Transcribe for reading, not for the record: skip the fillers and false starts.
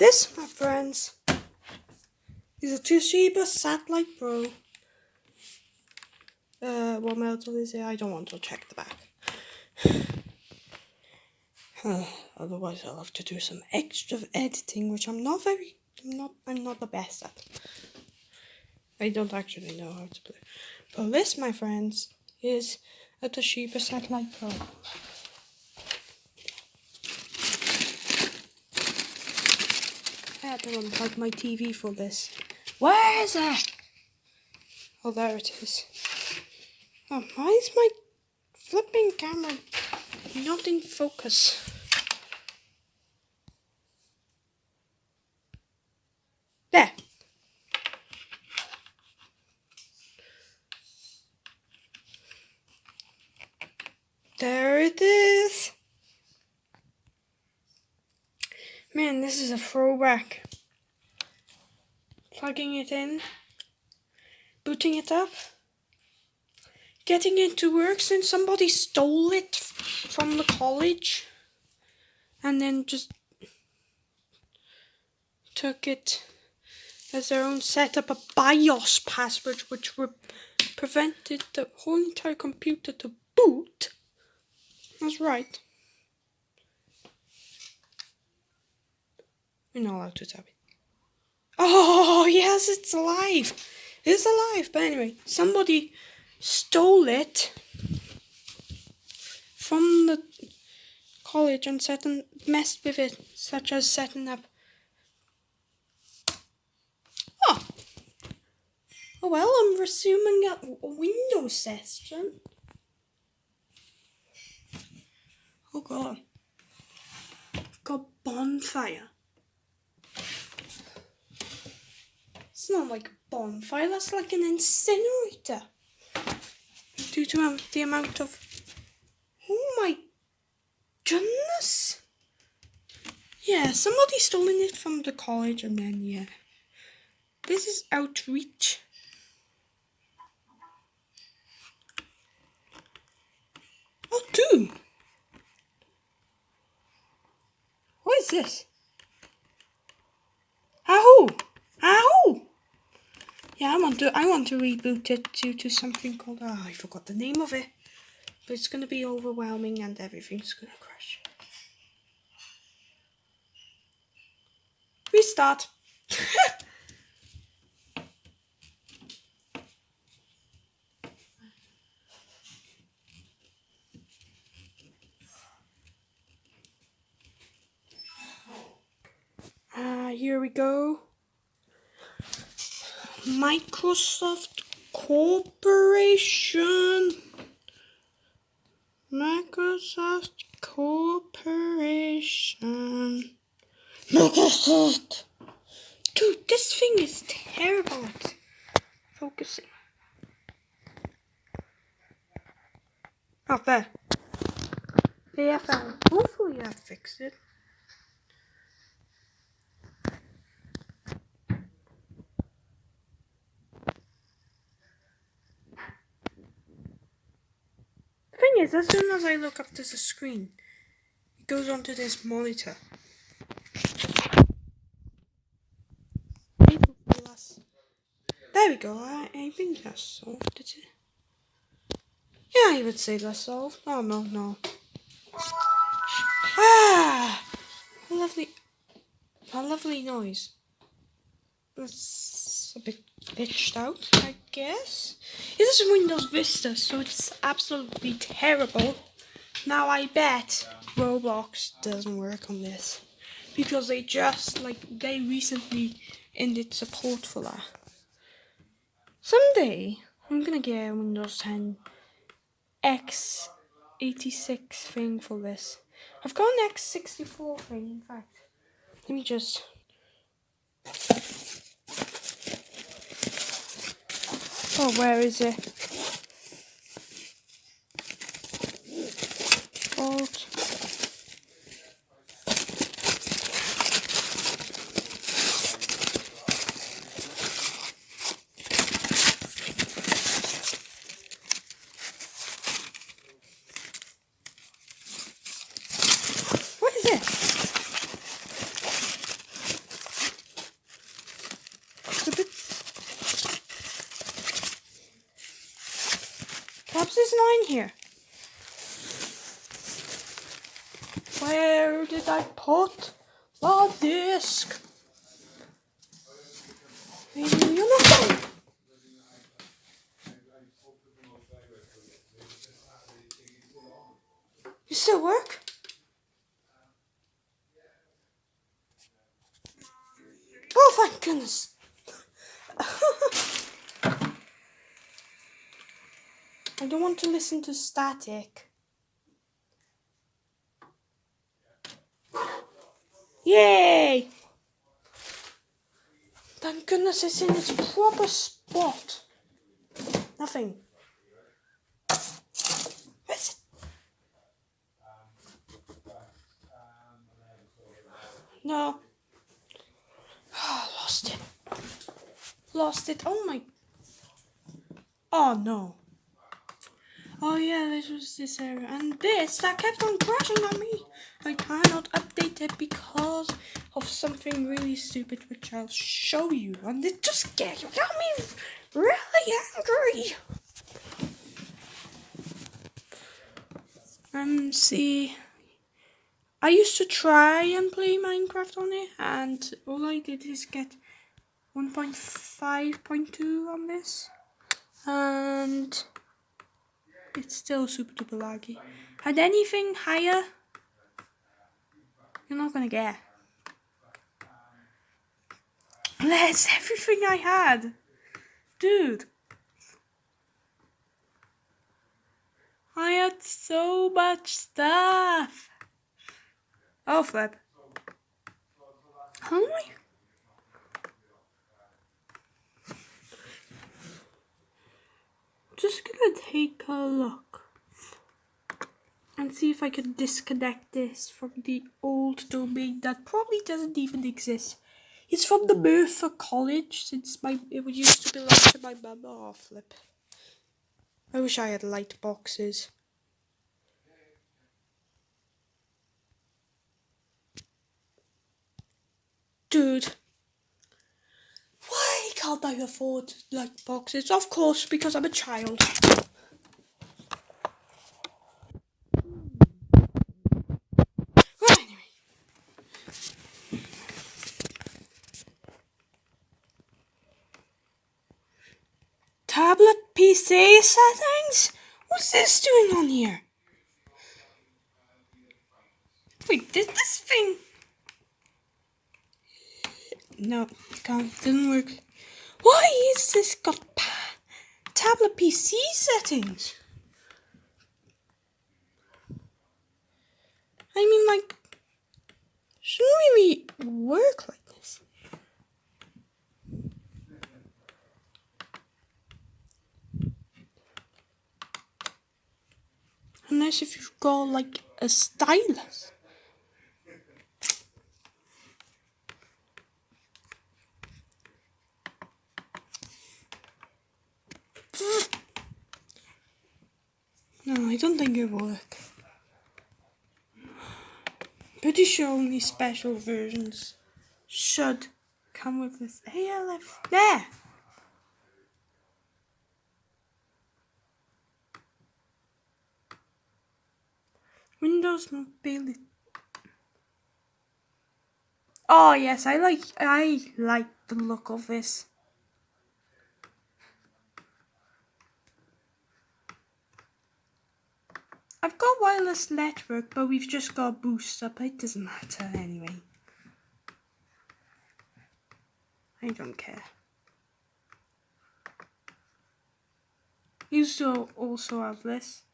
This, my friends, is a Toshiba Satellite Pro. What model is it? I don't want to check the back. Otherwise, I'll have to do some extra editing, which I'm not the best at. I don't actually know how to play. But this, my friends, is a Toshiba Satellite Pro. I had to unplug my TV for this. Where is it? Oh, there it is. Oh, why is my flipping camera not in focus? There. There it is. Man, this is a throwback. Plugging it in, booting it up, getting it to work since somebody stole it from the college and then just took it as their own, set up a BIOS password which prevented the whole entire computer to boot. That's right. We're not allowed to tap it. Oh, yes, it's alive. It's alive. But anyway, somebody stole it from the college and messed with it, such as setting up. Oh well, I'm resuming a Windows session. Oh god. Got bonfire. It's not like a bonfire, that's like an incinerator. Due to the amount of... Oh my goodness. Yeah, somebody stolen it from the college and then, yeah. This is outreach. Oh, dude. What is this? Ow! Ow! Yeah, I want to reboot it due to something called... Oh, I forgot the name of it. But it's going to be overwhelming and everything's going to crash. Restart. Here we go. Microsoft Corporation. Microsoft Corporation. Microsoft. Dude, this thing is terrible at focusing. Oh, there. AFL. Hopefully that fixed it. The thing is, as soon as I look up to the screen, it goes onto this monitor. There we go. I think that's solved, is it? Yeah, I would say that's solved. Oh, no. Ah! A lovely noise. It's a bit pitched out, I guess. It is Windows Vista, so it's absolutely terrible. Now I bet Roblox doesn't work on this. Because they recently ended support for that. Someday, I'm gonna get a Windows 10 x86 thing for this. I've got an x64 thing, in fact. Let me just... Oh, where is it? Alt. What is it? not in here. Where did I put the disc? Maybe you're not done. You still work? Oh, thank goodness. I don't want to listen to static. Yay! Thank goodness it's in its proper spot. Nothing. Where's it? No. Oh, lost it. Lost it. Oh my. Oh no. Oh yeah, this was this area. And this, that kept on crashing on me. I cannot update it because of something really stupid, which I'll show you. And it just got me really angry. See. I used to try and play Minecraft on it, and all I did is get 1.5.2 on this, and it's still super duper laggy. And anything higher, you're not gonna get. That's everything I had, dude. I had so much stuff. Oh flip. How do I? Just gonna take a look and see if I can disconnect this from the old domain that probably doesn't even exist. It's from the Merthyr College, since it used to belong to my mum. Oh flip. I wish I had light boxes. Dude. Why can't I afford light boxes? Of course, because I'm a child. Well, anyway. Tablet PC settings? What's this doing on here? Wait, did this thing... No, didn't work. Why is this got tablet PC settings? I mean, like, shouldn't really work like this. Unless if you've got like a stylus. No, I don't think it will work. Pretty sure only special versions should come with this ALF. There! Windows Mobility. Oh yes, I like the look of this. I've got wireless network, but we've just got boost up. It doesn't matter anyway. I don't care. Used to also have this.